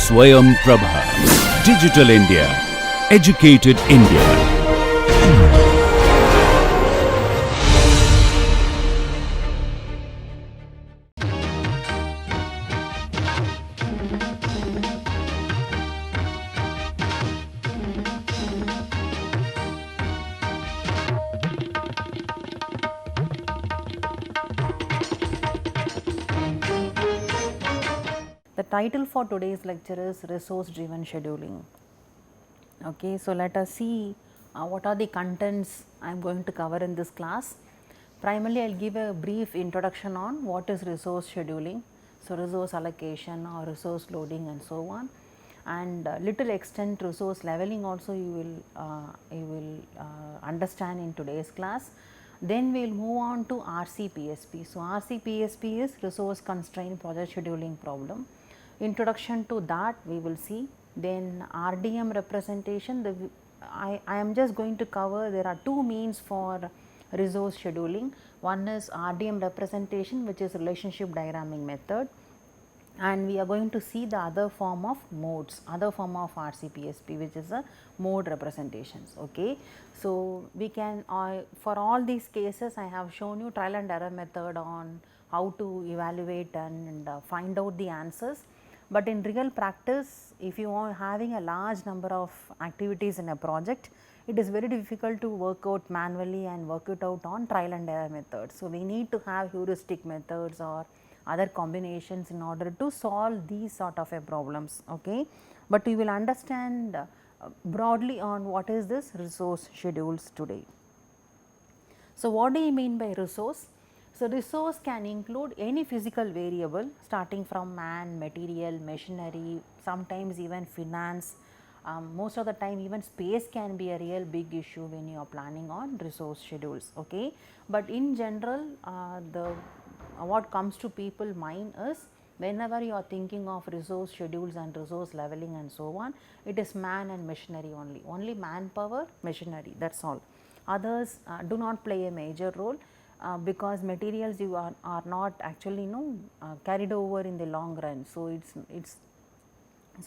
Swayam Prabha. Digital India. Educated India. The title for today's lecture is Resource Driven Scheduling. Okay, so let us see what are the contents I am going to cover in this class. Primarily, I will give a brief introduction on what is resource scheduling, so resource allocation or resource loading and so on, and little extent resource leveling also you will understand in today's class. Then we will move on to RCPSP. So, RCPSP is resource constraint project scheduling problem. Introduction to that we will see. Then RDM representation, I am just going to cover, there are two means for resource scheduling. One is RDM representation, which is relationship diagramming method, and we are going to see the other form of modes, other form of RCPSP, which is a mode representations. Okay. So, we can for all these cases I have shown you trial and error method on how to evaluate and find out the answers. But in real practice, if you are having a large number of activities in a project, it is very difficult to work out manually and work it out on trial and error methods. So, we need to have heuristic methods or other combinations in order to solve these sort of problems. Okay. But we will understand broadly on what is this resource schedules today. So, what do you mean by resource? So, resource can include any physical variable starting from man, material, machinery, sometimes even finance. Most of the time even space can be a real big issue when you are planning on resource schedules. Okay. But in general, what comes to people mind is whenever you are thinking of resource schedules and resource leveling and so on, it is man and machinery only manpower, machinery, that is all. Others do not play a major role. Because materials you are not actually carried over in the long run. So,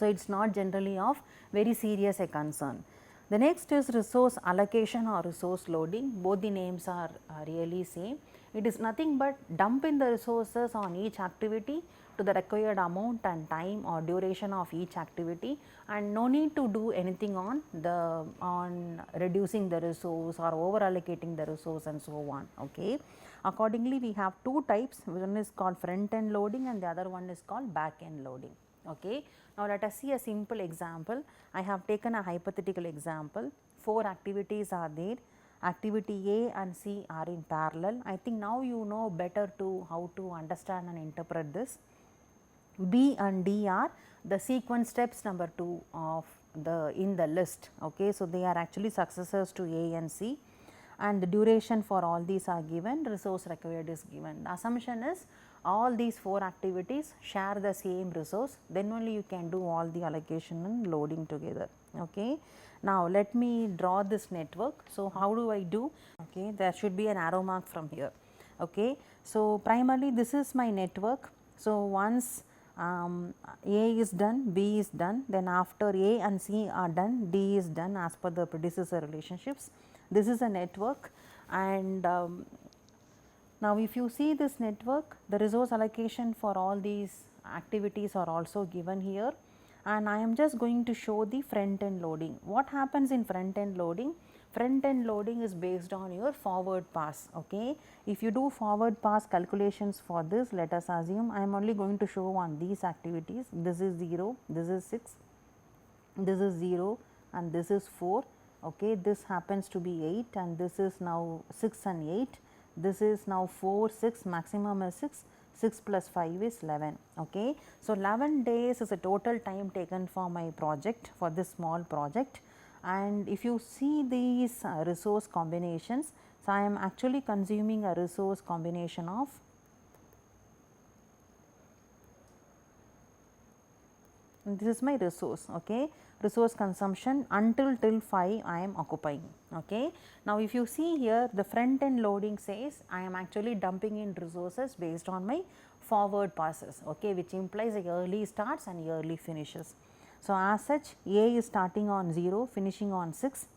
it's not generally of very serious a concern. The next is resource allocation or resource loading. Both the names are really same. It is nothing but dump in the resources on each activity to the required amount and time or duration of each activity, and no need to do anything on reducing the resource or over allocating the resource and so on. Okay. Accordingly, we have two types, one is called front end loading and the other one is called back end loading. Okay. Now, let us see a simple example. I have taken a hypothetical example. 4 activities are there. Activity A and C are in parallel. I think now you know better to how to understand and interpret this. B and D are the sequence steps number 2 of in the list. Okay. So, they are actually successors to A and C, and the duration for all these are given, resource required is given. The assumption is all these 4 activities share the same resource, then only you can do all the allocation and loading together. Okay. Now, let me draw this network. So, how do I do? Okay, there should be an arrow mark from here. Okay. So, primarily this is my network. So, once A is done, B is done, then after A and C are done, D is done as per the predecessor relationships. This is a network, and now if you see this network, the resource allocation for all these activities are also given here, and I am just going to show the front end loading. What happens in front end loading? Front end loading is based on your forward pass. Okay. If you do forward pass calculations for this, let us assume I am only going to show on these activities. This is 0, this is 6, this is 0 and this is 4. Okay. This happens to be 8 and this is now 6 and 8. This is now 4, 6, maximum is 6, 6 plus 5 is 11. Okay. So, 11 days is a total time taken for my project, for this small project. And if you see these resource combinations, so I am actually consuming a resource combination of this is my resource. Okay. Resource consumption until till 5 I am occupying. Okay. Now, if you see here, the front end loading says I am actually dumping in resources based on my forward passes, okay, which implies early starts and early finishes. So, as such A is starting on 0, finishing on 6.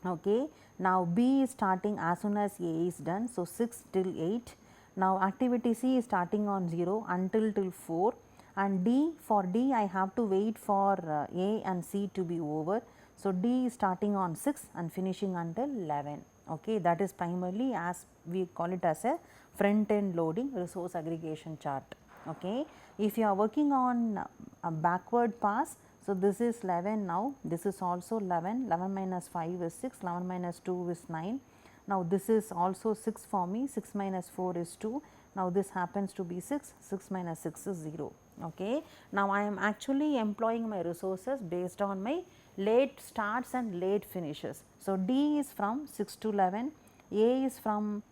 Okay. Now, B is starting as soon as A is done. So, 6 till 8. Now, activity C is starting on 0 until till 4, and D, for D I have to wait for A and C to be over. So, D is starting on 6 and finishing until 11. Okay. That is primarily, as we call it, as a front end loading resource aggregation chart. Okay. If you are working on a backward pass, so this is 11 now, this is also 11, 11 minus 5 is 6, 11 minus 2 is 9. Now, this is also 6 for me, 6 minus 4 is 2. Now, this happens to be 6, 6 minus 6 is 0. Okay. Now, I am actually employing my resources based on my late starts and late finishes. So, D is from 6 to 11, A is from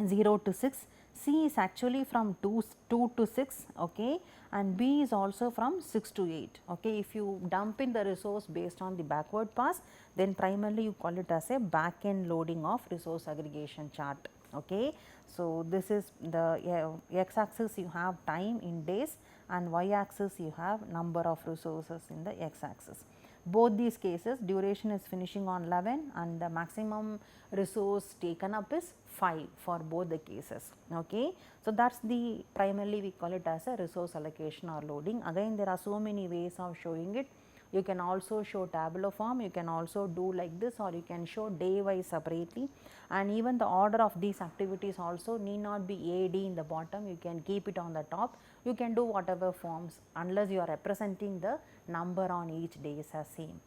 0 to 6, C is actually from 2 to 6, okay, and B is also from 6 to 8. Okay. If you dump in the resource based on the backward pass, then primarily you call it as a back end loading of resource aggregation chart. Okay. So, this is the x axis, you have time in days, and y axis you have number of resources in the x axis. Both these cases duration is finishing on 11 and the maximum resource taken up is 5 for both the cases. Okay. So, that is the primarily we call it as a resource allocation or loading. Again, there are so many ways of showing it. You can also show tabular form, you can also do like this, or you can show day wise separately, and even the order of these activities also need not be A, D in the bottom, you can keep it on the top, you can do whatever forms unless you are representing the number on each day is as same.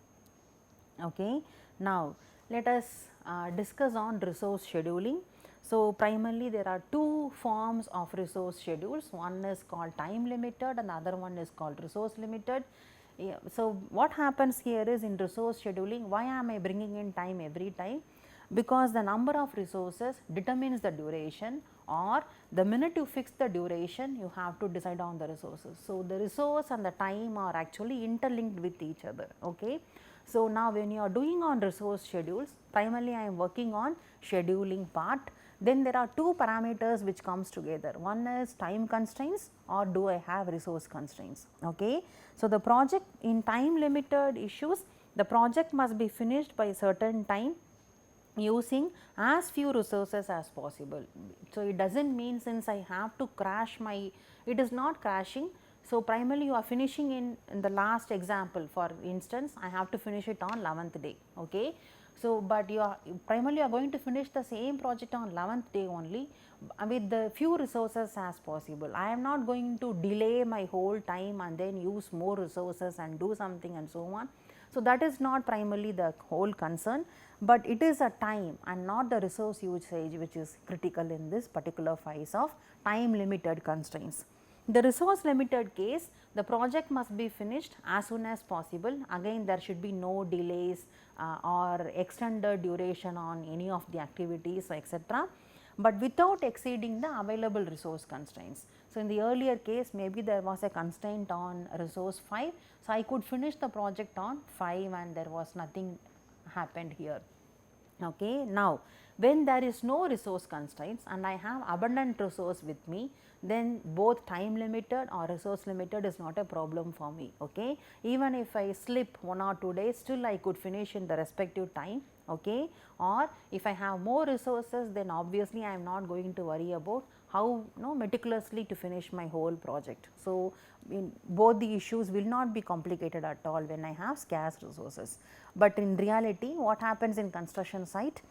Okay. Now, let us discuss on resource scheduling. So, primarily there are two forms of resource schedules, one is called time limited and the other one is called resource limited. Yeah. So, what happens here is in resource scheduling, why am I bringing in time every time? Because the number of resources determines the duration, or the minute you fix the duration you have to decide on the resources. So, the resource and the time are actually interlinked with each other. Okay. So, now when you are doing on resource schedules, primarily I am working on scheduling part. Then there are two parameters which comes together, one is time constraints or do I have resource constraints. Okay. So, the project in time limited issues, the project must be finished by a certain time using as few resources as possible. So, it does not mean since I have to crash my, it is not crashing. So, primarily you are finishing in the last example, for instance I have to finish it on 11th day. Okay. So, but you are primarily you are going to finish the same project on 11th day only with the few resources as possible. I am not going to delay my whole time and then use more resources and do something and so on. So, that is not primarily the whole concern, but it is a time and not the resource usage which is critical in this particular phase of time limited constraints. The resource limited case, the project must be finished as soon as possible. Again, there should be no delays or extended duration on any of the activities, etc., but without exceeding the available resource constraints. So, in the earlier case maybe there was a constraint on resource 5. So, I could finish the project on 5 and there was nothing happened here. Okay. Now, when there is no resource constraints and I have abundant resource with me, then both time limited or resource limited is not a problem for me. Okay. Even if I slip 1 or 2 days, still I could finish in the respective time. Okay. Or if I have more resources, then obviously I am not going to worry about how meticulously to finish my whole project. So, both the issues will not be complicated at all when I have scarce resources, but in reality what happens in construction site,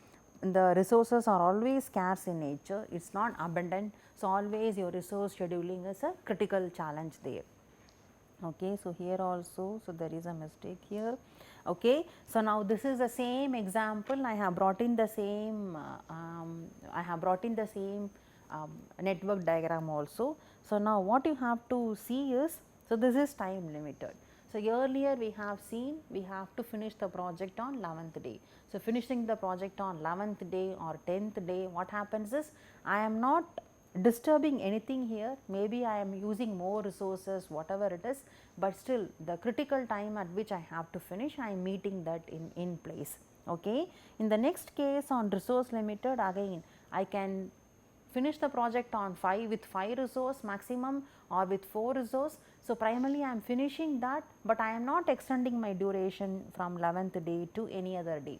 the resources are always scarce in nature, it is not abundant. So, always your resource scheduling is a critical challenge there. Okay. So, here also, so there is a mistake here. Okay. So, now this is the same example, I have brought in the same network diagram also. So, now what you have to see is, so this is time limited. So, earlier we have seen we have to finish the project on 11th day. So, finishing the project on 11th day or 10th day, what happens is I am not disturbing anything here, maybe I am using more resources whatever it is, but still the critical time at which I have to finish I am meeting that in place. Okay. In the next case on resource limited, again I can finish the project on 5 with 5 resource maximum or with 4 resource. So, primarily I am finishing that, but I am not extending my duration from 11th day to any other day.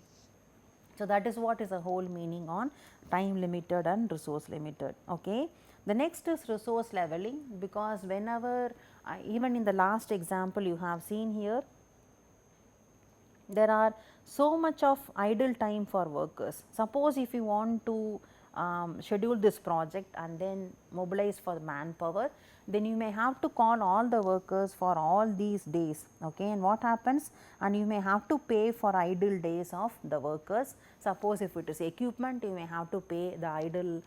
So, that is what is the whole meaning on time limited and resource limited. Okay. The next is resource leveling, because whenever even in the last example you have seen here, there are so much of idle time for workers. Suppose if you want to schedule this project and then mobilize for manpower, then you may have to call all the workers for all these days, okay, and what happens, and you may have to pay for idle days of the workers. Suppose if it is equipment, you may have to pay the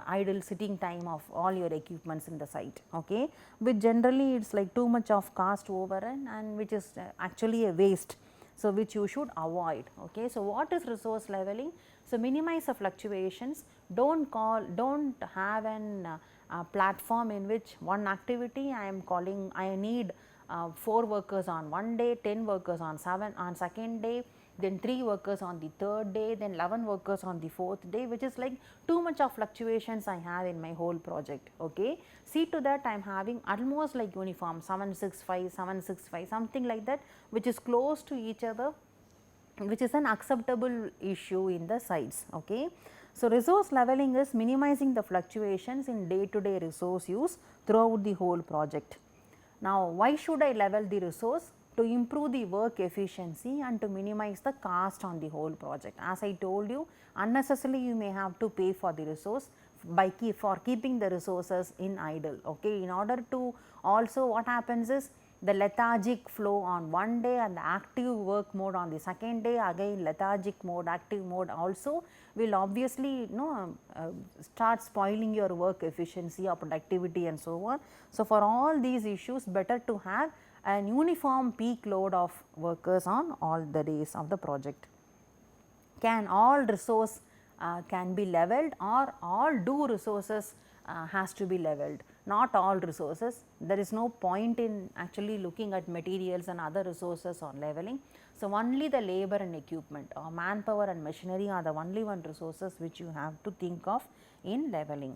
idle sitting time of all your equipments in the site, okay, which generally it is like too much of cost overrun and which is actually a waste. So, which you should avoid. Okay. So, what is resource leveling? So, minimize the fluctuations, do not have an platform in which one activity I am calling, I need 4 workers on one day, 10 workers on second day, then 3 workers on the third day, then 11 workers on the fourth day, which is like too much of fluctuations I have in my whole project. Okay. See to that I am having almost like uniform 765, 765, something like that, which is close to each other, which is an acceptable issue in the sites. Okay. So, resource leveling is minimizing the fluctuations in day to day resource use throughout the whole project. Now, why should I level the resource? To improve the work efficiency and to minimize the cost on the whole project. As I told you, unnecessarily you may have to pay for the resource for keeping the resources in idle. Okay. In order to also, what happens is, the lethargic flow on one day and the active work mode on the second day, again lethargic mode, active mode also will obviously start spoiling your work efficiency or productivity and so on. So, for all these issues, better to have an uniform peak load of workers on all the days of the project. Can all resource can be leveled, or all due resources has to be leveled? Not all resources. There is no point in actually looking at materials and other resources on leveling. So, only the labor and equipment or manpower and machinery are the only one resources which you have to think of in leveling.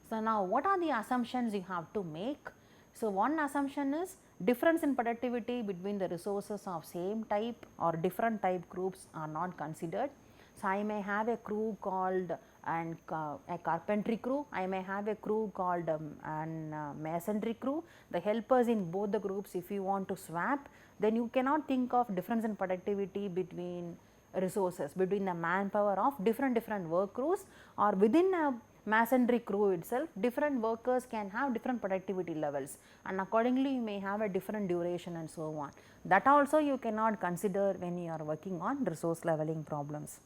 So, now what are the assumptions you have to make? So, one assumption is difference in productivity between the resources of same type or different type groups are not considered. So, I may have a crew called a carpentry crew, I may have a crew called masonry crew. The helpers in both the groups, if you want to swap, then you cannot think of difference in productivity between resources, between the manpower of different work crews, or within a masonry crew itself, different workers can have different productivity levels, and accordingly you may have a different duration and so on. That also you cannot consider when you are working on resource leveling problems.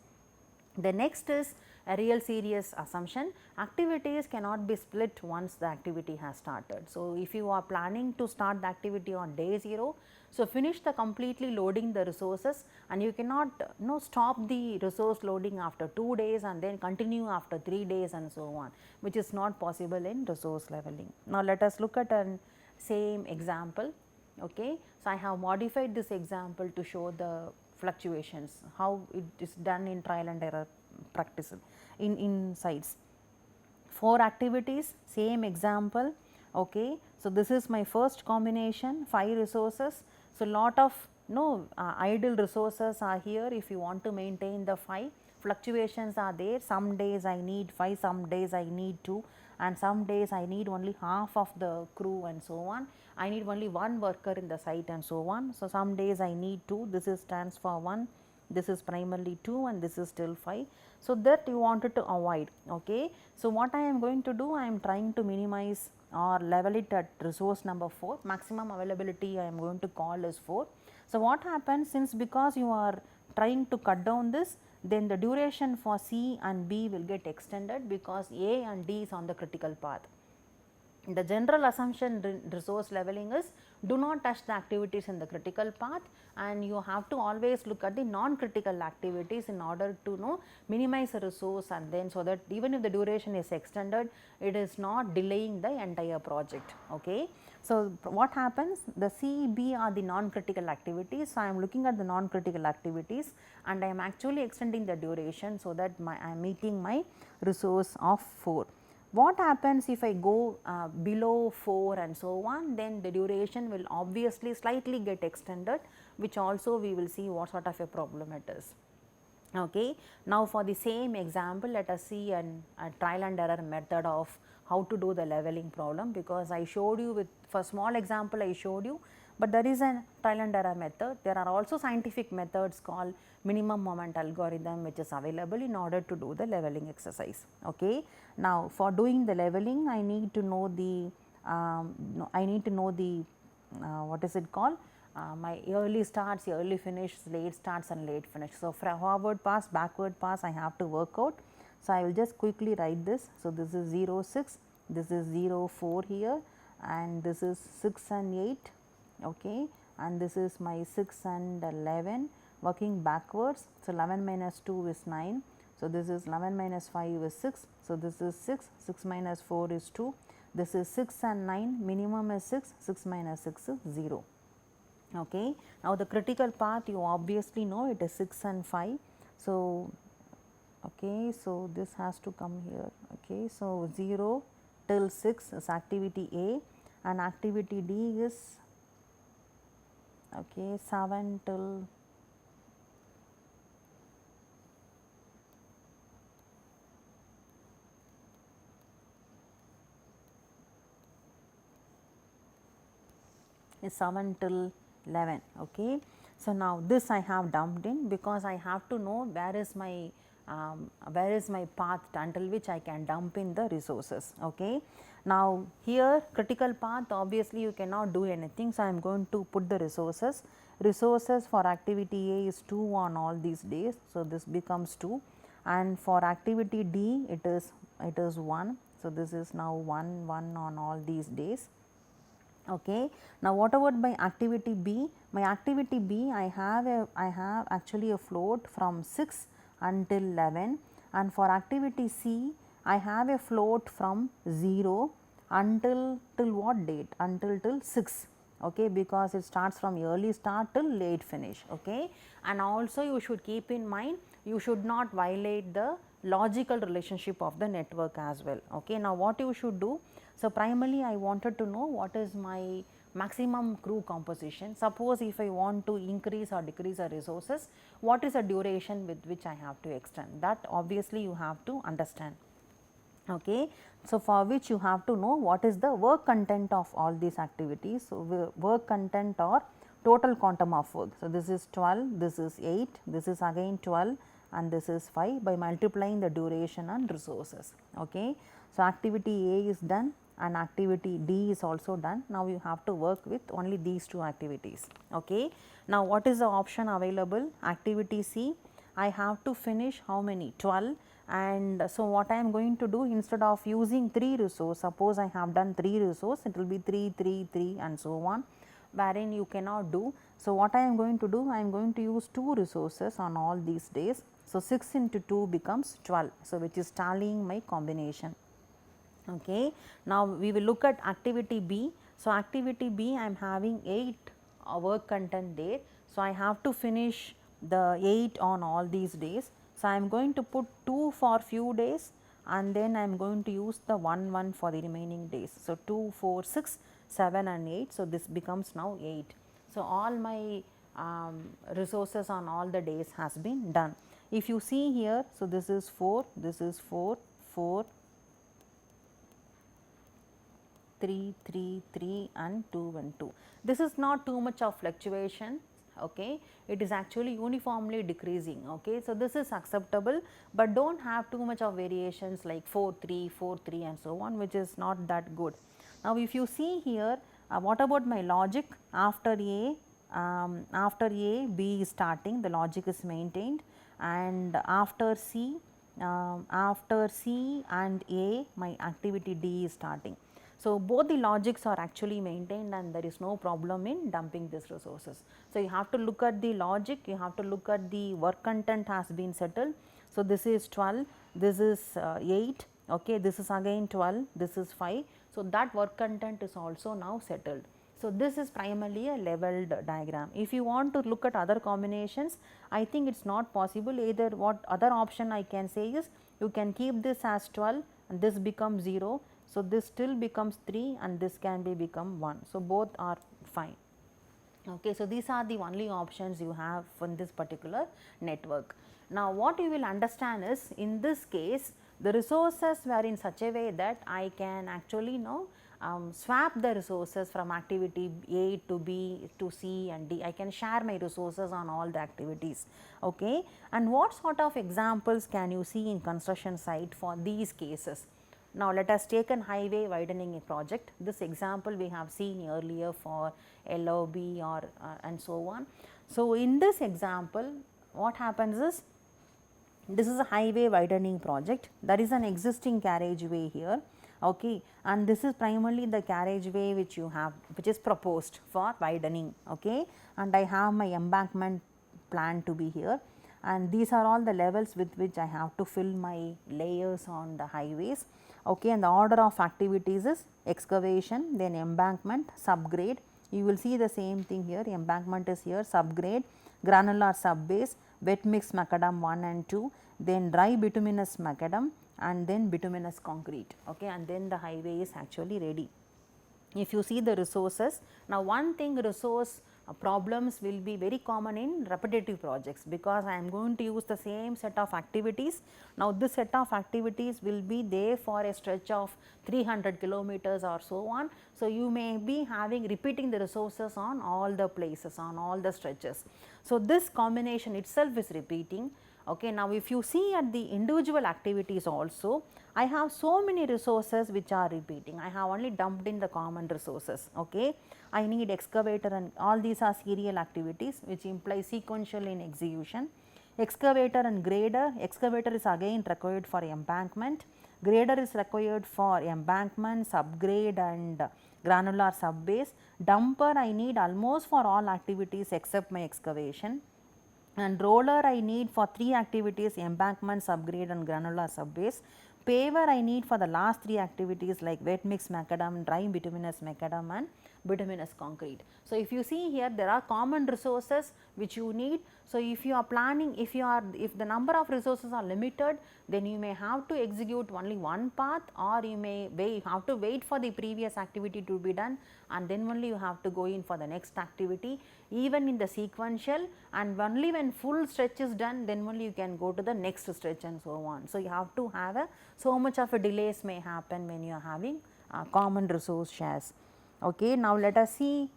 The next is a real serious assumption: activities cannot be split once the activity has started. So, if you are planning to start the activity on day 0, so finish the completely loading the resources, and you cannot stop the resource loading after 2 days and then continue after 3 days and so on, which is not possible in resource leveling. Now, let us look at an same example. Okay. So, I have modified this example to show the fluctuations, how it is done in trial and error practice in sites. 4 activities, same example. Okay. So, this is my first combination, 5 resources. So, lot of idle resources are here. If you want to maintain the 5, fluctuations are there. Some days I need 5, some days I need 2, and some days I need only half of the crew and so on. I need only 1 worker in the site and so on. So, some days I need 2, this is stands for 1, this is primarily 2, and this is still 5. So, that you wanted to avoid. Okay. So, what I am going to do, I am trying to minimize or level it at resource number 4, maximum availability I am going to call is 4. So, what happens, since because you are trying to cut down this, then the duration for C and B will get extended because A and D is on the critical path. The general assumption resource leveling is do not touch the activities in the critical path, and you have to always look at the non-critical activities in order to minimize the resource, and then so that even if the duration is extended, it is not delaying the entire project. Okay. So, what happens, the C, B are the non-critical activities. So, I am looking at the non-critical activities and I am actually extending the duration, so that I am meeting my resource of 4. What happens if I go below 4 and so on, then the duration will obviously slightly get extended, which also we will see what sort of a problem it is. Okay. Now, for the same example, let us see a trial and error method of how to do the leveling problem, because I showed you with, for small example I showed you, but there is a trial and error method. There are also scientific methods called minimum moment algorithm, which is available in order to do the leveling exercise. Okay. Now, for doing the leveling, I need to know the what is it called, my early starts, early finish, late starts and late finish. So, forward pass, backward pass I have to work out. So, I will just quickly write this. So, this is 0 6, this is 0 4 here, and this is 6 and 8, okay, and this is my 6 and 11 working backwards. So, 11 minus 2 is 9. So, this is 11 minus 5 is 6. So, this is 6, 6 minus 4 is 2, this is 6 and 9, minimum is 6, 6 minus 6 is 0. Okay. Now, the critical path you obviously know it is 6 and 5. So, okay, so this has to come here. Okay. So, 0 till 6 is activity A and activity D is, okay, 7 till is 7 till 11. Okay. So, now this I have dumped in, because I have to know where is my path until which I can dump in the resources. Okay. Now, here critical path obviously you cannot do anything. So, I am going to put the resources. Resources for activity A is 2 on all these days. So, this becomes 2, and for activity D it is 1. So, this is now 1 on all these days. Okay. Now, what about my activity B? My activity B, I have actually a float from 6 until 11, and for activity C, I have a float from 0 until till what date? Until till 6. Okay, because it starts from early start till late finish. Okay, and also you should keep in mind, you should not violate the logical relationship of the network as well. Okay, now what you should do? So, primarily I wanted to know what is my maximum crew composition. Suppose if I want to increase or decrease the resources, what is the duration with which I have to extend? That obviously you have to understand. Okay. So, for which you have to know what is the work content of all these activities. So, work content or total quantum of work. So, this is 12, this is 8, this is again 12 and this is 5 by multiplying the duration and resources. Okay. So, activity A is done and activity D is also done. Now, you have to work with only these two activities. Okay. Now, what is the option available? Activity C, I have to finish how many? 12, and so what I am going to do, instead of using 3 resource, suppose I have done 3 resource, it will be 3, 3, 3 and so on, wherein you cannot do. So, what I am going to do, I am going to use 2 resources on all these days. So, 6 into 2 becomes 12. So, which is tallying my combination. Okay. Now, we will look at activity B. So, activity B I am having 8 work content there. So, I have to finish the 8 on all these days. So, I am going to put 2 for few days and then I am going to use the 1 for the remaining days. So, 2, 4, 6, 7 and 8. So, this becomes now 8. So, all my resources on all the days has been done. If you see here, so this is 4, this is 4, 4, 3, 3, 3 and 2 and 2. This is not too much of fluctuation. Okay. It is actually uniformly decreasing. Okay. So, this is acceptable, but do not have too much of variations like 4, 3, 4, 3 and so on, which is not that good. Now, if you see here, what about my logic? After A, B is starting, the logic is maintained, and after C and A, my activity D is starting. So, both the logics are actually maintained and there is no problem in dumping these resources. So, you have to look at the logic, you have to look at the work content has been settled. So, this is 12, this is 8, okay, this is again 12, this is 5. So, that work content is also now settled. So, this is primarily a leveled diagram. If you want to look at other combinations, I think it is not possible. Either what other option I can say is, you can keep this as 12 and this becomes 0. So, this still becomes 3 and this can be become 1. So, both are fine. Okay, so, these are the only options you have in this particular network. Now, what you will understand is, in this case the resources were in such a way that I can actually now swap the resources from activity A to B to C and D. I can share my resources on all the activities. Okay. And what sort of examples can you see in construction site for these cases? Now, let us take an highway widening project. This example we have seen earlier for LOB or and so on. So, in this example what happens is, this is a highway widening project. There is an existing carriageway here, okay, and this is primarily the carriageway which you have, which is proposed for widening, okay, and I have my embankment plan to be here, and these are all the levels with which I have to fill my layers on the highways, okay, and the order of activities is excavation, then embankment, subgrade. You will see the same thing here, embankment is here, subgrade, granular subbase, wet mix macadam 1 and 2, then dry bituminous macadam and then bituminous concrete, okay, and then the highway is actually ready. If you see the resources, now one thing, resource problems will be very common in repetitive projects, because I am going to use the same set of activities. Now, this set of activities will be there for a stretch of 300 kilometers or so on. So, you may be having repeating the resources on all the places, on all the stretches. So, this combination itself is repeating. Okay. Now, if you see at the individual activities also, I have so many resources which are repeating. I have only dumped in the common resources. Okay. I need excavator, and all these are serial activities which imply sequential in execution. Excavator and grader, excavator is again required for embankment, grader is required for embankment, subgrade and granular subbase. Dumper I need almost for all activities except my excavation, and roller I need for 3 activities, embankment, subgrade and granular subbase. Paver I need for the last 3 activities like wet mix macadam, dry bituminous macadam and bituminous concrete. So, if you see here, there are common resources which you need. So, if you are planning, if the number of resources are limited, then you may have to execute only one path, or you may have to wait for the previous activity to be done and then only you have to go in for the next activity, even in the sequential, and only when full stretch is done, then only you can go to the next stretch and so on. So, you have to have so much of a delays may happen when you are having common resource shares. Okay. Now, let us see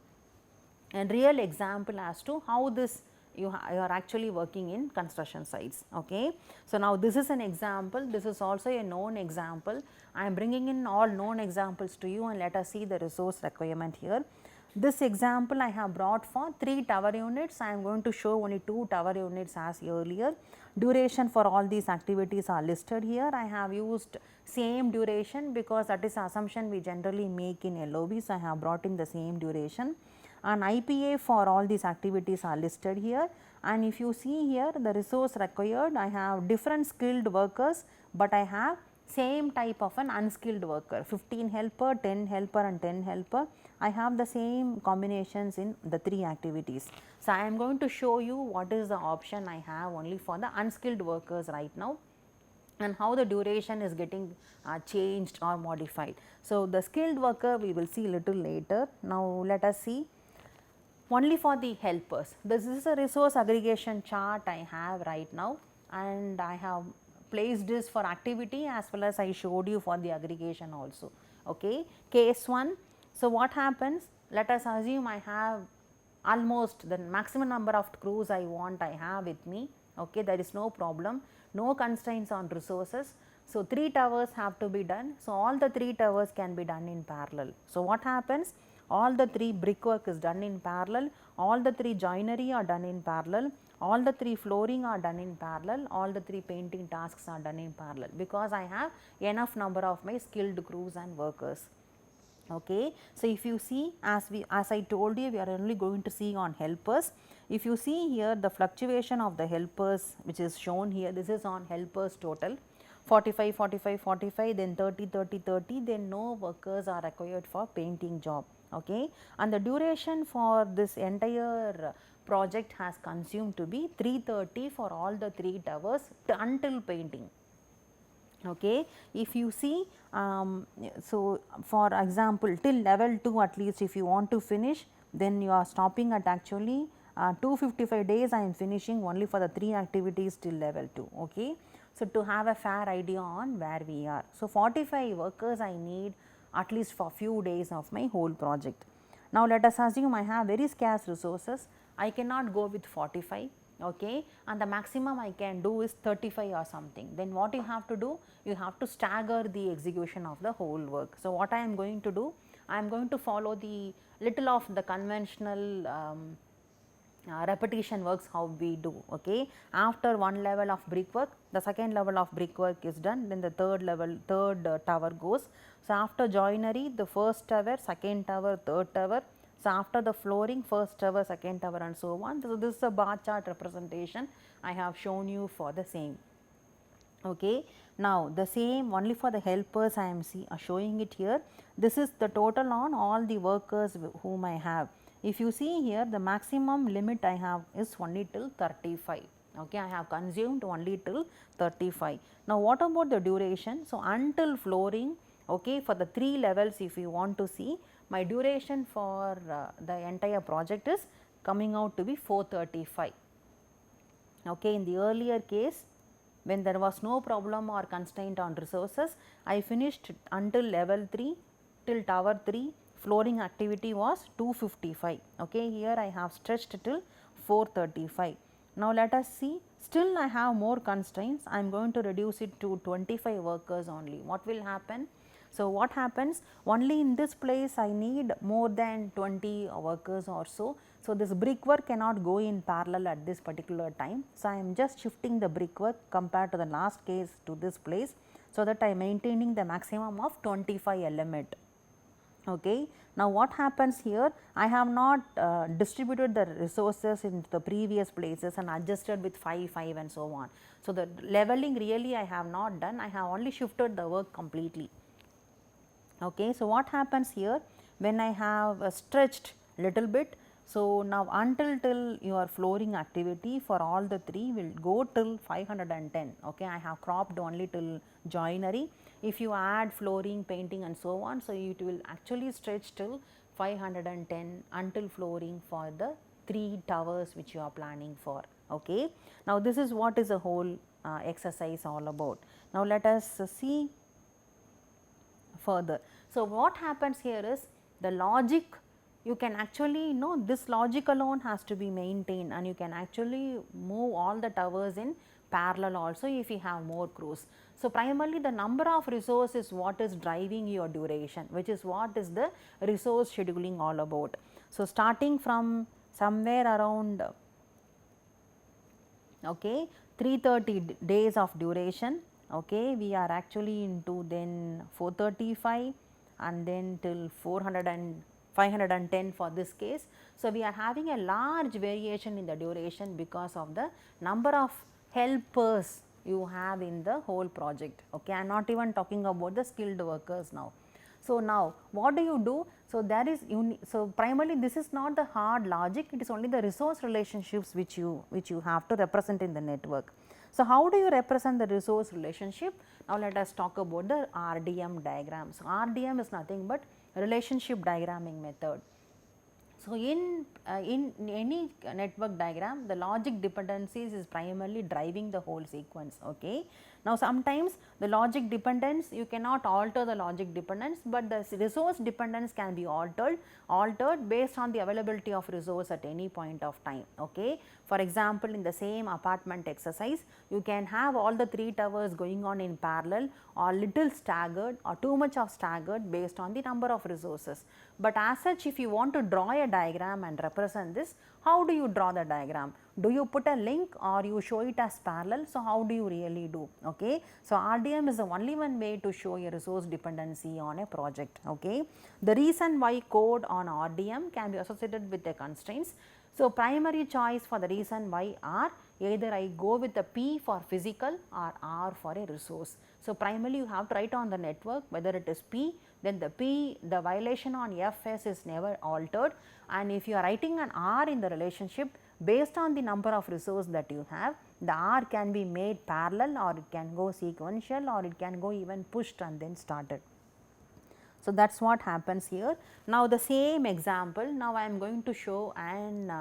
a real example as to how this you are actually working in construction sites. Okay. So, now this is an example, this is also a known example. I am bringing in all known examples to you, and let us see the resource requirement here. This example I have brought for 3 tower units. I am going to show only 2 tower units as earlier. Duration for all these activities are listed here. I have used same duration because that is the assumption we generally make in LOB. So, I have brought in the same duration, and IPA for all these activities are listed here. And if you see here, the resource required, I have different skilled workers, but I have same type of an unskilled worker, 15 helper, 10 helper and 10 helper. I have the same combinations in the 3 activities. So, I am going to show you what is the option I have only for the unskilled workers right now, and how the duration is getting changed or modified. So, the skilled worker we will see little later. Now, let us see only for the helpers. This is a resource aggregation chart I have right now, and I have placed this for activity as well as I showed you for the aggregation also. Okay. Case 1. So, what happens? Let us assume I have almost the maximum number of crews I want I have with me. Okay. There is no problem, no constraints on resources. So, 3 towers have to be done. So, all the 3 towers can be done in parallel. So, what happens? All the 3 brickwork is done in parallel, all the 3 joinery are done in parallel, all the 3 flooring are done in parallel, all the 3 painting tasks are done in parallel, because I have enough number of my skilled crews and workers. Okay. So, if you see, as I told you, we are only going to see on helpers. If you see here the fluctuation of the helpers which is shown here, this is on helpers total 45, 45, 45, then 30, 30, 30, then no workers are required for painting job. Okay. And the duration for this entire project has consumed to be 330 for all the 3 towers until painting. Okay. If you see, so for example, till level 2 at least if you want to finish, then you are stopping at actually 255 days. I am finishing only for the 3 activities till level 2. Okay. So, to have a fair idea on where we are. So, 45 workers I need at least for few days of my whole project. Now, let us assume I have very scarce resources, I cannot go with 45, okay, and the maximum I can do is 35 or something. Then what you have to do? You have to stagger the execution of the whole work. So, what I am going to do? I am going to follow the little of the conventional repetition works how we do. Okay. After one level of brickwork, the second level of brickwork is done, then the third tower goes. So, after joinery, the first tower, second tower, third tower. So, after the flooring, first tower, second tower and so on. So, this is a bar chart representation I have shown you for the same. Okay. Now, the same only for the helpers I am showing it here. This is the total on all the workers whom I have. If you see here, the maximum limit I have is only till 35. Okay, I have consumed only till 35. Now, what about the duration? So, until flooring, okay, for the 3 levels if you want to see, my duration for the entire project is coming out to be 435. Okay, in the earlier case, when there was no problem or constraint on resources, I finished until level 3 till tower 3 flooring activity was 255. Okay, here I have stretched till 435. Now, let us see, still I have more constraints, I am going to reduce it to 25 workers only. What will happen? So, what happens? Only in this place I need more than 20 workers or so. So, this brickwork cannot go in parallel at this particular time. So, I am just shifting the brickwork compared to the last case to this place, so that I am maintaining the maximum of 25 element. Okay. Now, what happens here? I have not distributed the resources into the previous places and adjusted with 5, 5 and so on. So, the leveling really I have not done, I have only shifted the work completely. Okay. So, what happens here when I have stretched little bit? So, now until till your flooring activity for all the 3 will go till 510. Okay. I have cropped only till joinery. If you add flooring, painting and so on, so it will actually stretch till 510 until flooring for the 3 towers which you are planning for. Okay. Now, this is what is the whole exercise all about. Now, let us see further. So, what happens here is the logic, you can actually know this logic alone has to be maintained, and you can actually move all the towers in parallel also if you have more crews. So, primarily the number of resources is what is driving your duration, which is what is the resource scheduling all about. So, starting from somewhere around 330 days of duration, okay, we are actually into then 435 and then till 510 for this case. So, we are having a large variation in the duration because of the number of helpers you have in the whole project. Okay. I am not even talking about the skilled workers now. So, now what do you do? So, there is so primarily this is not the hard logic, it is only the resource relationships which you have to represent in the network. So, how do you represent the resource relationship? Now, let us talk about the RDM diagram. So, RDM is nothing but relationship diagramming method. So, in any network diagram, the logic dependencies is primarily driving the whole sequence. Okay. Now, sometimes the logic dependence, you cannot alter the logic dependence, but the resource dependence can be altered based on the availability of resource at any point of time. Okay. For example, in the same apartment exercise, you can have all the 3 towers going on in parallel or little staggered or too much of staggered based on the number of resources. But as such, if you want to draw a diagram and represent this, how do you draw the diagram? do you put a link or you show it as parallel? So, how do you really do? Okay. So, RDM is the only one way to show a resource dependency on a project. Okay. The reason why code on RDM can be associated with the constraints. So, primary choice for the reason why are either I go with the P for physical or R for a resource. So, primarily you have to write on the network whether it is P, then the P, the violation on Fs is never altered, and if you are writing an R in the relationship based on the number of resources that you have, the R can be made parallel or it can go sequential or it can go even pushed and then started. So, that is what happens here. Now, the same example, now I am going to show an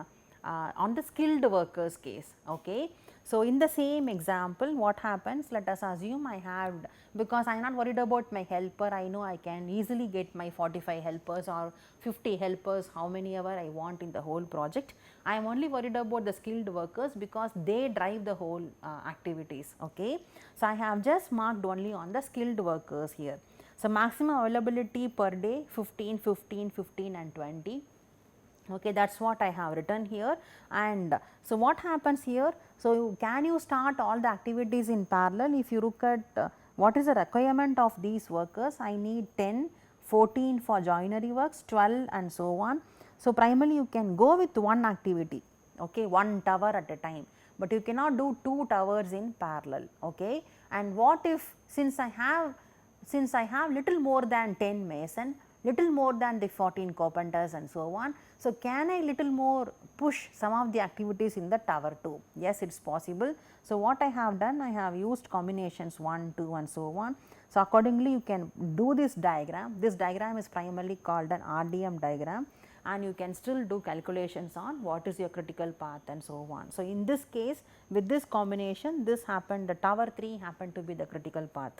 on the skilled workers case. Okay. So, in the same example what happens, let us assume I have, because I am not worried about my helper, I know I can easily get my 45 helpers or 50 helpers, how many ever I want in the whole project. I am only worried about the skilled workers because they drive the whole activities. Okay. So, I have just marked only on the skilled workers here. So, maximum availability per day 15, 15, 15 and 20. Okay, that is what I have written here. And so, what happens here? So, can you start all the activities in parallel? If you look at what is the requirement of these workers, I need 10, 14 for joinery works, 12 and so on. So, primarily you can go with one activity, okay, one tower at a time, but you cannot do 2 towers in parallel. Okay. And what if, since I have little more than 10 mason, little more than the 14 carpenters and so on. So, can I little more push some of the activities in the tower 2? Yes, it is possible. So, what I have done, I have used combinations 1, 2 and so on. So, accordingly you can do this diagram. This diagram is primarily called an RDM diagram, and you can still do calculations on what is your critical path and so on. So, in this case with this combination, this happened, the tower 3 happened to be the critical path.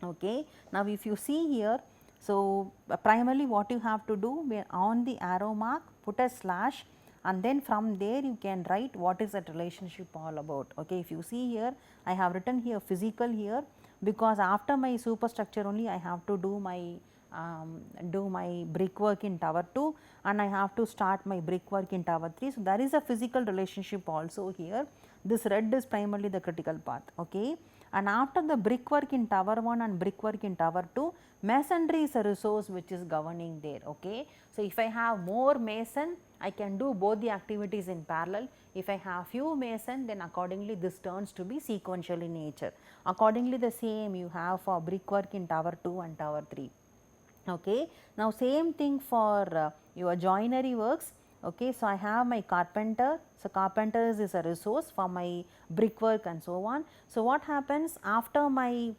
Okay. Now, if you see here, so primarily what you have to do, on the arrow mark put a slash and then from there you can write what is that relationship all about. Okay. If you see here, I have written here physical here, because after my superstructure only I have to do my brickwork in tower 2 and I have to start my brickwork in tower 3. So, there is a physical relationship also here. This red is primarily the critical path. Okay. And after the brickwork in tower 1 and brickwork in tower 2, masonry is a resource which is governing there. Okay. So, if I have more mason, I can do both the activities in parallel. If I have few mason, then accordingly this turns to be sequential in nature. Accordingly the same you have for brickwork in tower 2 and tower 3. Okay. Now, same thing for your joinery works. Okay. So, I have my carpenter. So, carpenters is a resource for my brickwork and so on. So, what happens after my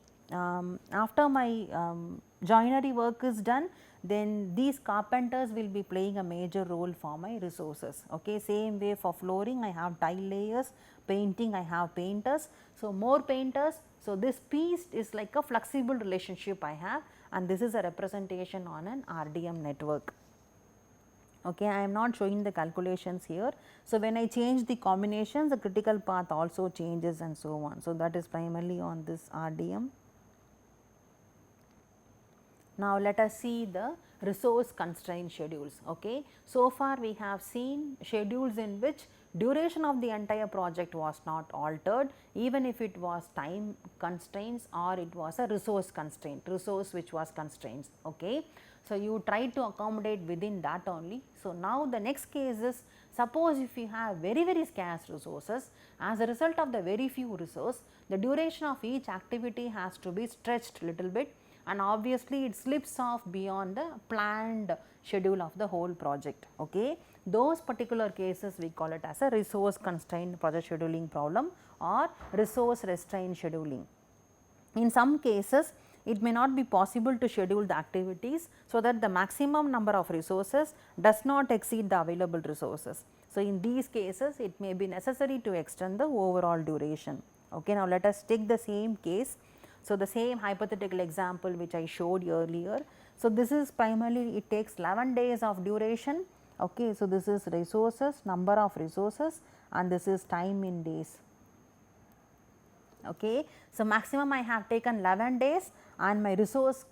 joinery work is done, then these carpenters will be playing a major role for my resources. Okay. Same way for flooring, I have tile layers, painting, I have painters. So, more painters. So, this piece is like a flexible relationship I have, and this is a representation on an RDM network. Okay, I am not showing the calculations here. So, when I change the combinations, the critical path also changes and so on. So, that is primarily on this RDM. Now, let us see the resource constraint schedules. Okay. So far we have seen schedules in which duration of the entire project was not altered, even if it was time constraints or it was a resource constraint, resource which was constraints. Okay. So, you try to accommodate within that only. So, now the next case is, suppose if you have very scarce resources, as a result of the very few resources, the duration of each activity has to be stretched little bit, and obviously it slips off beyond the planned schedule of the whole project. Okay. Those particular cases we call it as a resource constrained project scheduling problem or resource restrained scheduling. In some cases, it may not be possible to schedule the activities so that the maximum number of resources does not exceed the available resources. So, in these cases it may be necessary to extend the overall duration. Okay. Now, let us take the same case. So, the same hypothetical example which I showed earlier. So, this is primarily it takes 11 days of duration. Okay. So, this is resources, number of resources, and this is time in days. Okay. So, maximum I have taken 11 days and my resource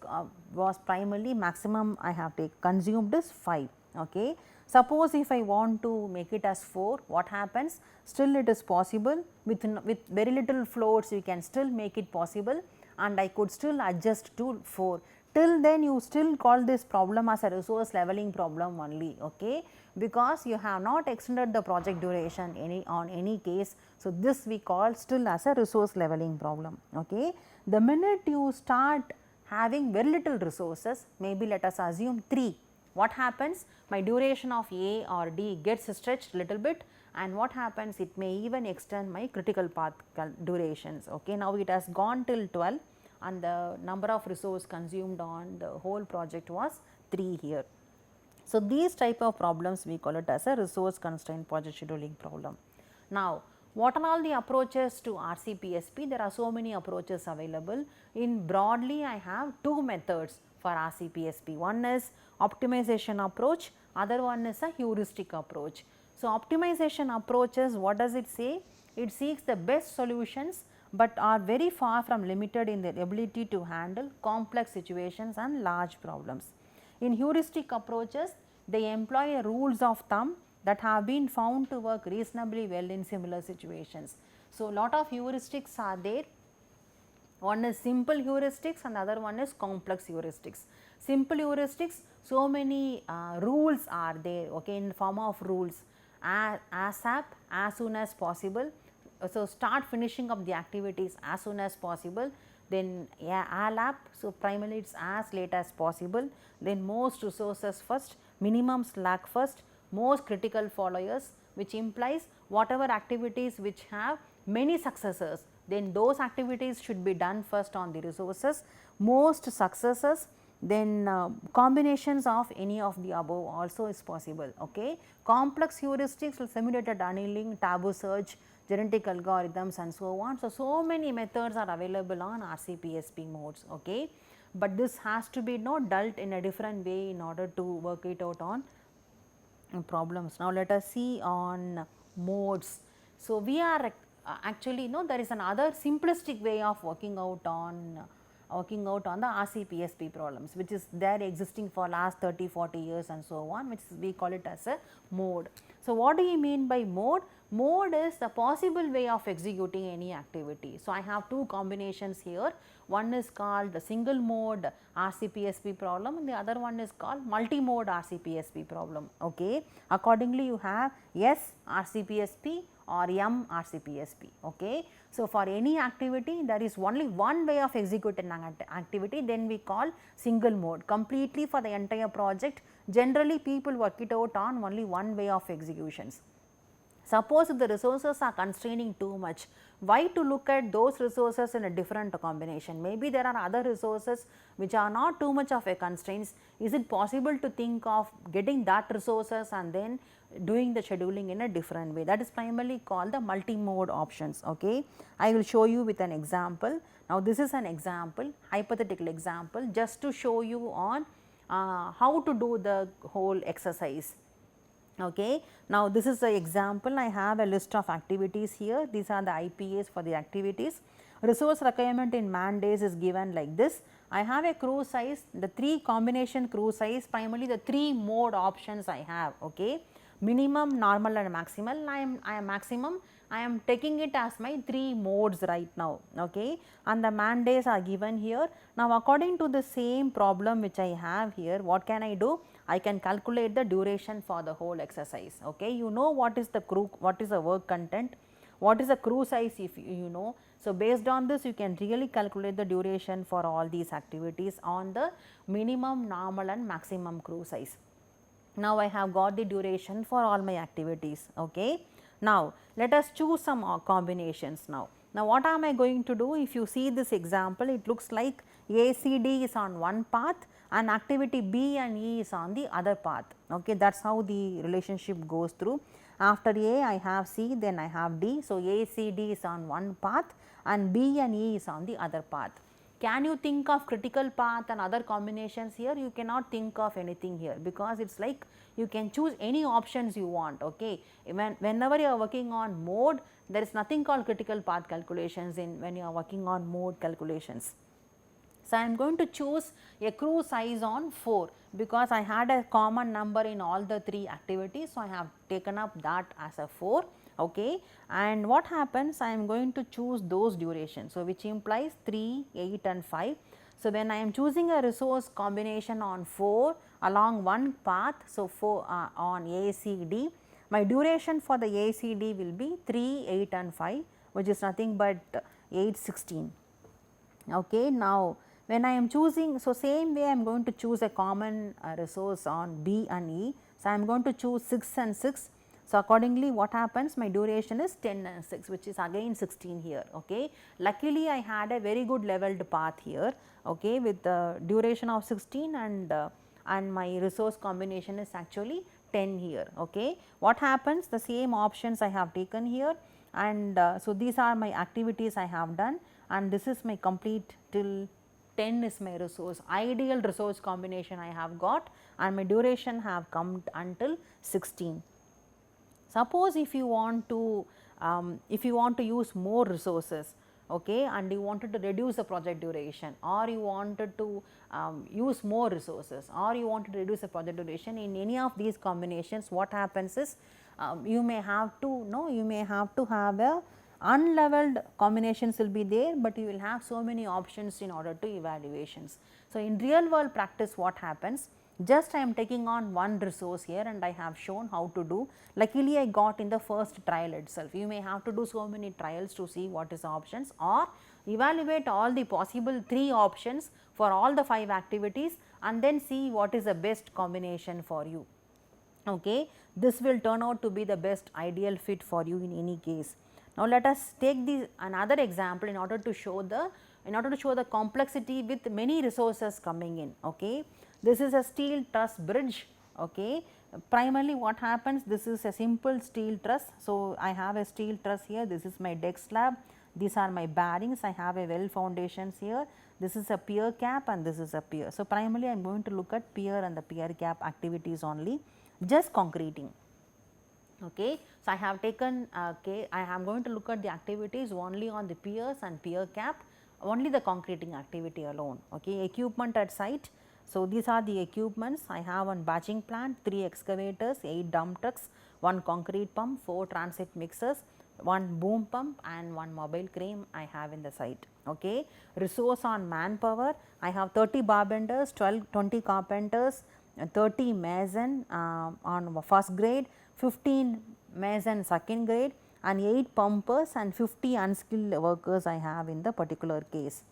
was primarily maximum I have consumed is 5. Okay. Suppose if I want to make it as 4, what happens? Still it is possible with very little floats we can still make it possible, and I could still adjust to 4. Till then you still call this problem as a resource leveling problem only, okay, because you have not extended the project duration on any case. So, this we call still as a resource leveling problem. Okay. The minute you start having very little resources, maybe let us assume 3, what happens? My duration of A or D gets stretched little bit, and what happens? It may even extend my critical path durations. Okay. Now, it has gone till 12 and the number of resource consumed on the whole project was 3 here. So, these type of problems we call it as a resource constraint project scheduling problem. Now, what are all the approaches to RCPSP? There are so many approaches available. In broadly, I have 2 methods for RCPSP. One is optimization approach, other one is a heuristic approach. So, optimization approaches, what does it say? It seeks the best solutions, but are very far from limited in their ability to handle complex situations and large problems. In heuristic approaches, they employ rules of thumb that have been found to work reasonably well in similar situations. So, lot of heuristics are there. One is simple heuristics and the other one is complex heuristics. Simple heuristics, so many rules are there, okay, in the form of rules, ASAP, as soon as possible. So, start finishing up the activities as soon as possible, then ALAP, so primarily it is as late as possible, then most resources first, minimum slack first, most critical followers, which implies whatever activities which have many successors, then those activities should be done first on the resources, most successors, then combinations of any of the above also is possible. Okay. Complex heuristics will simulated annealing, taboo search, genetic algorithms and so on. So, so many methods are available on RCPSP modes, okay, but this has to be dealt in a different way in order to work it out on problems. Now, let us see on modes. So, we are actually there is another simplistic way of working out on the RCPSP problems, which is there existing for last 30-40 years and so on, which is we call it as a mode. So, what do you mean by mode? Mode is the possible way of executing any activity. So, I have 2 combinations here, one is called the single mode RCPSP problem and the other one is called multi-mode RCPSP problem. Okay. Accordingly, you have S RCPSP or M RCPSP. Okay. So, for any activity there is only one way of executing an activity, then we call single mode. Completely for the entire project, generally people work it out on only one way of executions. Suppose if the resources are constraining too much, why to look at those resources in a different combination? Maybe there are other resources which are not too much of a constraints. Is it possible to think of getting that resources and then doing the scheduling in a different way? That is primarily called the multi-mode options. Okay. I will show you with an example. Now, this is an example, hypothetical example, just to show you on how to do the whole exercise. Okay. Now, this is the example. I have a list of activities here. These are the IPAs for the activities. Resource requirement in man days is given like this. I have a crew size, the 3 combination crew size, primarily the 3 mode options I have. Okay. Minimum, normal and maximal. I am maximum. I am taking it as my 3 modes right now. Okay. And the man days are given here. Now, according to the same problem which I have here, what can I do? I can calculate the duration for the whole exercise. Okay. You know what is the crew, what is the work content, what is the crew size if you know. So, based on this you can really calculate the duration for all these activities on the minimum, normal and maximum crew size. Now, I have got the duration for all my activities. Okay. Now, let us choose some combinations now. Now, what am I going to do? If you see this example, it looks like ACD is on one path and activity B and E is on the other path. Okay. That is how the relationship goes through. After A, I have C, then I have D. So, ACD is on one path and B and E is on the other path. Can you think of critical path and other combinations here? You cannot think of anything here, because it is like you can choose any options you want. Okay. Whenever you are working on mode, there is nothing called critical path calculations in when you are working on mode calculations. So, I am going to choose a crew size on 4, because I had a common number in all the 3 activities. So, I have taken up that as a 4, okay. And what happens, I am going to choose those durations. So, which implies 3, 8 and 5. So, when I am choosing a resource combination on 4 along one path, so 4 on ACD, my duration for the ACD will be 3, 8 and 5, which is nothing but 8, 16. Okay. Now, when I am choosing, so same way I am going to choose a common resource on B and E. So, I am going to choose 6 and 6. So, accordingly what happens, my duration is 10 and 6, which is again 16 here. Okay. Luckily, I had a very good leveled path here, okay, with the duration of 16 and my resource combination is actually 10 here. Okay. What happens, the same options I have taken here, and so these are my activities I have done, and this is my complete till 10 is my resource, ideal resource combination I have got, and my duration have come until 16. Suppose if you want to use more resources, okay, and you wanted to reduce the project duration, or you wanted to use more resources, or you wanted to reduce the project duration, in any of these combinations, what happens is you may have to have a unleveled combinations will be there, but you will have so many options in order to evaluations. So, in real world practice what happens, just I am taking on one resource here and I have shown how to do. Luckily, I got in the first trial itself. You may have to do so many trials to see what is the options, or evaluate all the possible 3 options for all the 5 activities and then see what is the best combination for you. Okay. This will turn out to be the best ideal fit for you in any case. Now, let us take another example in order to show the complexity with many resources coming in. Okay. This is a steel truss bridge. Okay. Primarily what happens, this is a simple steel truss. So, I have a steel truss here, this is my deck slab, these are my bearings, I have a well foundations here, this is a pier cap and this is a pier. So, primarily I am going to look at pier and the pier cap activities only, just concreting. Okay. So, I have taken I am going to look at the activities only on the piers and pier cap, only the concreting activity alone. Okay. Equipment at site. So, these are the equipments I have on batching plant, 3 excavators, 8 dump trucks, 1 concrete pump, 4 transit mixers, 1 boom pump and 1 mobile crane I have in the site. Okay. Resource on manpower, I have 30 bar benders, 20 carpenters, 30 mason on first grade, 15 mason second grade and 8 pumpers and 50 unskilled workers I have in the particular case.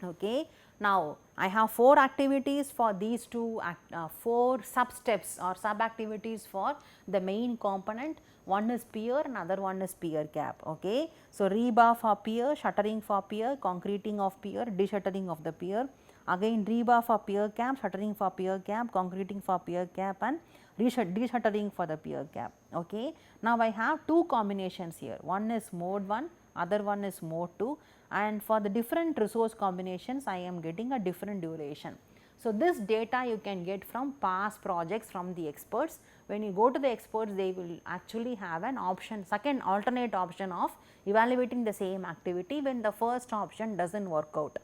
Okay. Now, I have 4 activities for these 4 sub steps or sub activities for the main component. One is pier, another one is pier cap. Okay. So, rebar for pier, shuttering for pier, concreting of pier, de-shuttering of the pier, again rebar for pier cap, shuttering for pier cap, concreting for pier cap and de-shuttering for the pier cap. Okay. Now, I have 2 combinations here, one is mode 1, other one is mode 2, and for the different resource combinations I am getting a different duration. So, this data you can get from past projects from the experts. When you go to the experts, they will actually have an option, second alternate option of evaluating the same activity when the first option does not work out.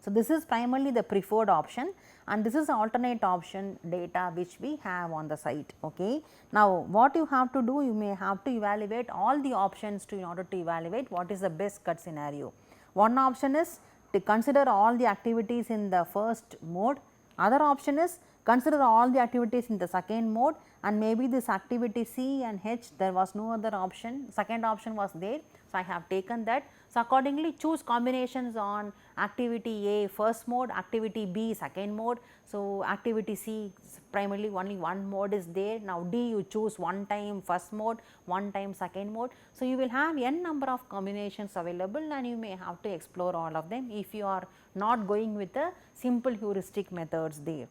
So, this is primarily the preferred option and this is the alternate option data which we have on the site. Okay. Now, what you have to do, you may have to evaluate all the options in order to evaluate what is the best cut scenario. One option is to consider all the activities in the first mode, other option is consider all the activities in the second mode, and maybe this activity C and H there was no other option, second option was there. So, I have taken that. So, accordingly choose combinations on activity A first mode, activity B second mode. So, activity C primarily only one mode is there. Now, D you choose one time first mode, one time second mode. So, you will have n number of combinations available and you may have to explore all of them if you are not going with the simple heuristic methods there.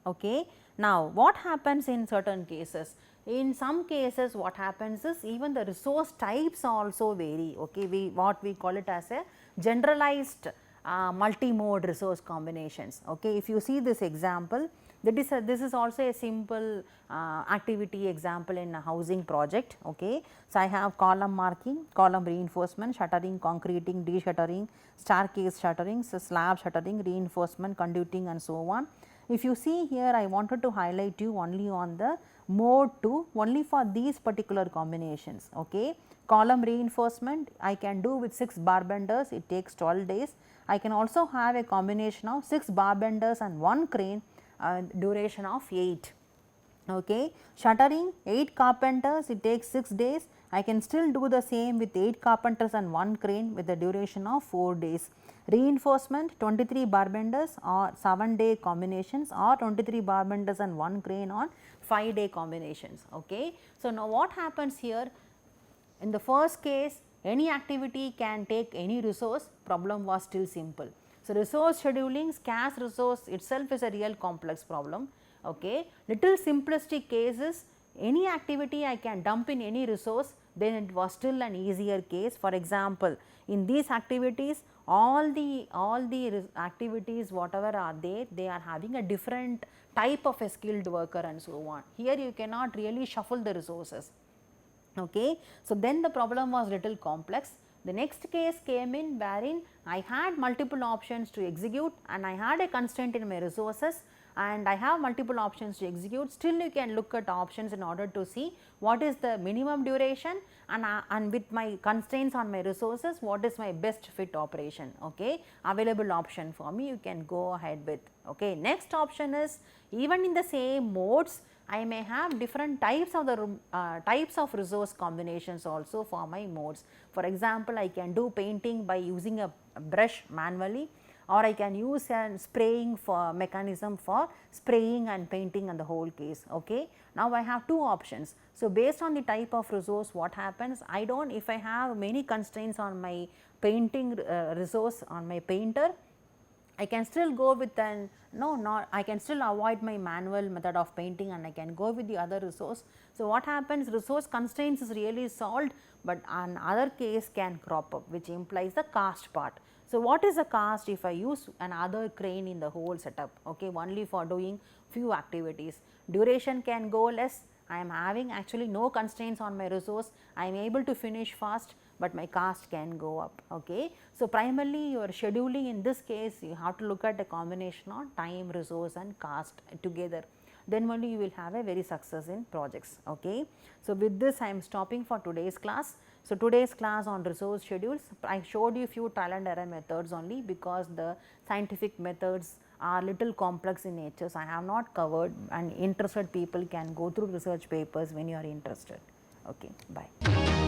Okay. Now, what happens in certain cases? In some cases what happens is even the resource types also vary. Okay. What we call it as a generalized multi-mode resource combinations. Okay. If you see this example, this is also a simple activity example in a housing project. Okay. So, I have column marking, column reinforcement, shuttering, concreting, de-shuttering, staircase shuttering, slab shuttering, reinforcement, conduiting and so on. If you see here, I wanted to highlight you only on the mode 2 only for these particular combinations. Okay. Column reinforcement I can do with 6 bar benders, it takes 12 days. I can also have a combination of 6 bar benders and 1 crane, duration of 8. Okay. Shuttering 8 carpenters, it takes 6 days. I can still do the same with 8 carpenters and 1 crane with the duration of 4 days. Reinforcement 23 bar benders or 7-day combinations, or 23 bar benders and 1 crane on 5-day combinations. Okay. So, now what happens here? In the first case, any activity can take any resource, problem was still simple. So, resource scheduling, scarce resource itself is a real complex problem. Okay. Little simplistic cases, any activity I can dump in any resource, then it was still an easier case. For example, in these activities, all the activities whatever are there, they are having a different type of a skilled worker and so on. Here you cannot really shuffle the resources. Okay. So, then the problem was little complex. The next case came in wherein I had multiple options to execute and I had a constraint in my resources and I have multiple options to execute. Still you can look at options in order to see what is the minimum duration and with my constraints on my resources, what is my best fit operation. Okay. Available option for me, you can go ahead with. Okay. Next option is, even in the same modes, I may have different types of the types of resource combinations also for my modes. For example, I can do painting by using a brush manually, or I can use a spraying for mechanism for spraying and painting and the whole case. Okay. Now, I have two options. So, based on the type of resource, what happens, I do not, if I have many constraints on my painting resource on my painter, I can still go with an I can still avoid my manual method of painting and I can go with the other resource. So, what happens, resource constraints is really solved, but another case can crop up, which implies the cost part. So, what is the cost if I use another crane in the whole setup, okay, only for doing few activities? Duration can go less, I am having actually no constraints on my resource, I am able to finish fast, but my cost can go up. Okay. So, primarily your scheduling in this case, you have to look at a combination of time, resource and cost together, then only you will have a very success in projects. Okay. So, with this I am stopping for today's class. So, today's class on resource schedules, I showed you few trial and error methods only, because the scientific methods are little complex in nature. So, I have not covered, and interested people can go through research papers when you are interested. Okay. Bye.